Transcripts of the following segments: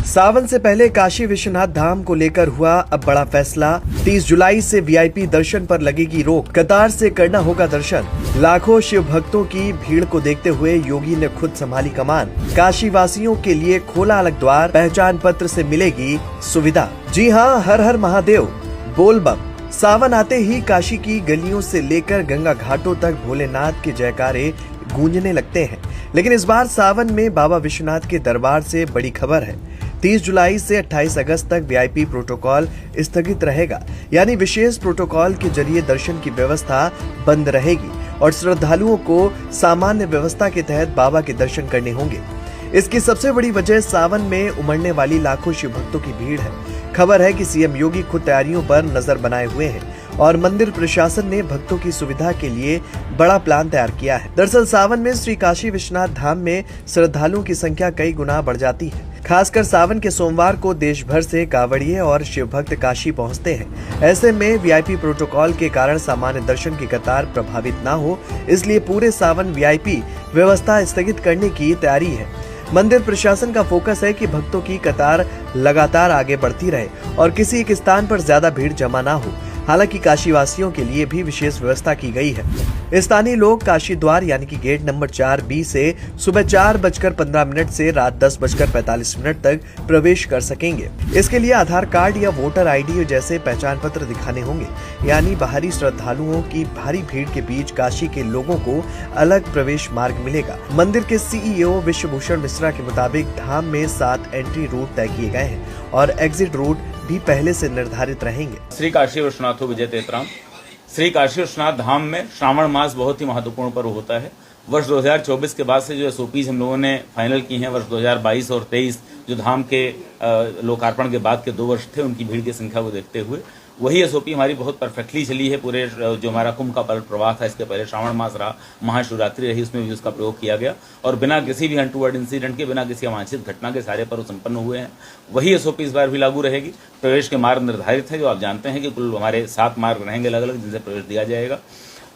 सावन से पहले काशी विश्वनाथ धाम को लेकर हुआ अब बड़ा फैसला। 30 जुलाई से वीआईपी दर्शन पर लगेगी रोक, कतार से करना होगा दर्शन। लाखों शिव भक्तों की भीड़ को देखते हुए योगी ने खुद संभाली कमान। काशी वासियों के लिए खोला अलग द्वार, पहचान पत्र से मिलेगी सुविधा। जी हां, हर हर महादेव बोल बम। सावन आते ही काशी की गलियों से लेकर गंगा घाटों तक भोलेनाथ के जयकारे गूंजने लगते हैं। लेकिन इस बार सावन में बाबा विश्वनाथ के दरबार से बड़ी खबर है। 30 जुलाई से 28 अगस्त तक वीआईपी प्रोटोकॉल स्थगित रहेगा, यानी विशेष प्रोटोकॉल के जरिए दर्शन की व्यवस्था बंद रहेगी और श्रद्धालुओं को सामान्य व्यवस्था के तहत बाबा के दर्शन करने होंगे। इसकी सबसे बड़ी वजह सावन में उमड़ने वाली लाखों शिव भक्तों की भीड़ है। खबर है कि सीएम योगी खुद तैयारियों पर नजर बनाए हुए हैं और मंदिर प्रशासन ने भक्तों की सुविधा के लिए बड़ा प्लान तैयार किया है। दरअसल सावन में श्री काशी विश्वनाथ धाम में श्रद्धालुओं की संख्या कई गुना बढ़ जाती है। खासकर सावन के सोमवार को देश भर से कांवड़िए और शिव भक्त काशी पहुंचते हैं। ऐसे में वीआईपी प्रोटोकॉल के कारण सामान्य दर्शन की कतार प्रभावित न हो, इसलिए पूरे सावन वीआईपी व्यवस्था स्थगित करने की तैयारी है। मंदिर प्रशासन का फोकस है कि भक्तों की कतार लगातार आगे बढ़ती रहे और किसी एक स्थान पर ज्यादा भीड़ जमा ना हो। हालांकि काशी वासियों के लिए भी विशेष व्यवस्था की गई है। स्थानीय लोग काशी द्वार यानी कि गेट नंबर 4B से सुबह 4:15 से रात 10:45 तक प्रवेश कर सकेंगे। इसके लिए आधार कार्ड या वोटर आईडी जैसे पहचान पत्र दिखाने होंगे, यानी बाहरी श्रद्धालुओं की भारी भीड़ के बीच काशी के लोगों को अलग प्रवेश मार्ग मिलेगा। मंदिर के सीईओ विश्वभूषण मिश्रा के मुताबिक धाम में 7 एंट्री रूट तय किए गए हैं और एग्जिट रूट भी पहले से निर्धारित रहेंगे। श्री काशी विश्वनाथ विजय तेतराम। श्री काशी विश्वनाथ धाम में श्रावण मास बहुत ही महत्वपूर्ण पर्व होता है। वर्ष 2024 के बाद से जो एसओपीज हम लोगों ने फाइनल की हैं, वर्ष 2022 और 23 जो धाम के लोकार्पण के बाद के 2 वर्ष थे, उनकी भीड़ की संख्या को देखते हुए वही एसओपी हमारी बहुत परफेक्टली चली है। पूरे जो हमारा कुंभ का प्रवाह था, इसके पहले श्रावण मास रहा, महाशिवरात्रि रही, उसमें भी उसका प्रयोग किया गया और बिना किसी भी अनटूवर्ड इंसिडेंट के, बिना किसी अवांछित घटना के सारे पर्व संपन्न हुए हैं। वही एसओपी इस बार भी लागू रहेगी। प्रवेश के मार्ग निर्धारित है, जो आप जानते हैं कि कुल हमारे 7 मार्ग रहेंगे अलग अलग, जिनसे प्रवेश दिया जाएगा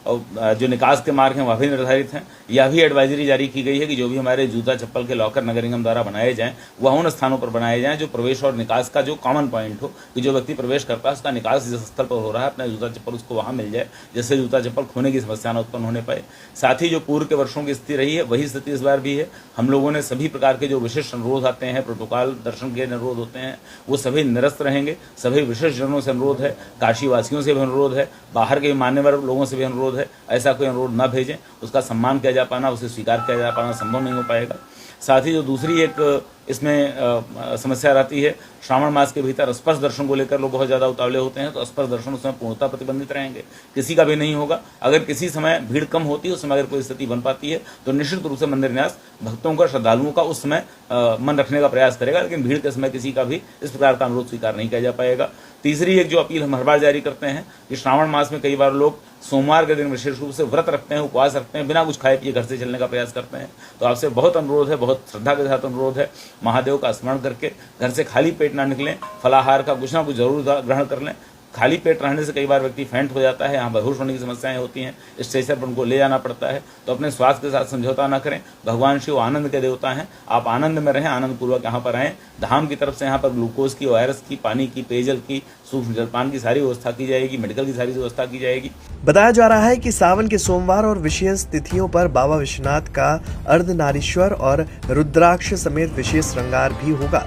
और जो निकास के मार्ग हैं वह भी निर्धारित हैं। यह भी एडवाइजरी जारी की गई है कि जो भी हमारे जूता चप्पल के लॉकर नगर निगम द्वारा बनाए जाएं, वह उन स्थानों पर बनाए जाएं जो प्रवेश और निकास का जो कॉमन पॉइंट हो, कि जो व्यक्ति प्रवेश करता है उसका निकास जिस स्थल पर हो रहा है, अपना जूता चप्पल उसको वहां मिल जाए, जिससे जूता चप्पल खोने की समस्या न उत्पन्न होने पाए। साथ ही जो पूर्व के वर्षों की स्थिति रही है वही स्थिति इस बार भी है। हम लोगों ने सभी प्रकार के जो विशिष्ट अनुरोध आते हैं, प्रोटोकॉल दर्शन के अनुरोध होते हैं, वो सभी निरस्त रहेंगे। सभी विशिष्ट जनों से अनुरोध है, काशी वासियों से भी अनुरोध है, बाहर के मान्यवर लोगों से भी अनुरोध है, ऐसा कोई अनुरोध न भेजें। उसका सम्मान किया जा पाना, उसे स्वीकार किया जा पाना संभव नहीं हो पाएगा। साथ ही जो दूसरी एक इसमें समस्या रहती है, श्रावण मास के भीतर स्पर्श दर्शन को लेकर लोग बहुत ज्यादा उतावले होते हैं, तो स्पर्श दर्शन उसमें पूर्णतः प्रतिबंधित रहेंगे, किसी का भी नहीं होगा। अगर किसी समय भीड़ कम होती है, उस समय अगर कोई स्थिति बन पाती है, तो निश्चित रूप से मंदिर न्यास भक्तों का, श्रद्धालुओं का उस समय मन रखने का प्रयास करेगा, लेकिन भीड़ के समय किसी का भी इस प्रकार का अनुरोध स्वीकार नहीं किया जा पाएगा। तीसरी एक जो अपील हम हर बार जारी करते हैं कि श्रावण मास में कई बार लोग सोमवार के दिन विशेष रूप से व्रत रखते हैं, उपवास रखते हैं, बिना कुछ खाए पिए घर से चलने का प्रयास करते हैं। तो आपसे बहुत अनुरोध है, बहुत श्रद्धा के साथ अनुरोध है, महादेव का स्मरण करके घर से खाली पेट ना निकलें, फलाहार का कुछ ना कुछ जरूर ग्रहण कर लें। खाली पेट रहने से कई बार व्यक्ति फेंट हो जाता है, यहाँ बेहोश होने की समस्याएं होती हैं, स्ट्रेचर पर उनको ले जाना पड़ता है। तो अपने स्वास्थ्य के साथ समझौता ना करें। भगवान शिव आनंद के देवता हैं, आप आनंद में रहें, आनंद पूर्वक यहाँ पर आएं। धाम की तरफ से यहाँ पर ग्लूकोज की, ORS की, पानी की, पेयजल की, सूक्ष्म जलपान की सारी व्यवस्था की जाएगी, मेडिकल की सारी व्यवस्था की जाएगी। बताया जा रहा है कि सावन के सोमवार और विशेष तिथियों पर बाबा विश्वनाथ का अर्धनारीश्वर और रुद्राक्ष समेत विशेष श्रृंगार भी होगा।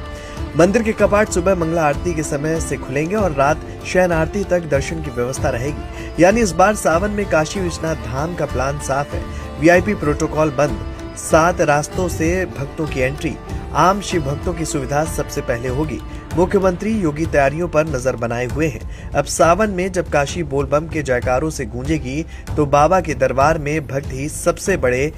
मंदिर के कपाट सुबह मंगला आरती के समय से खुलेंगे और रात शयन आरती तक दर्शन की व्यवस्था रहेगी। यानी इस बार सावन में काशी विश्वनाथ धाम का प्लान साफ है। वीआईपी प्रोटोकॉल बंद, 7 रास्तों से भक्तों की एंट्री, आम शिव भक्तों की सुविधा सबसे पहले होगी। मुख्यमंत्री योगी तैयारियों पर नजर बनाए हुए हैं। अब सावन में जब काशी बोलबम के जयकारों से गूंजेगी, तो बाबा के दरबार में भक्त ही सबसे बड़े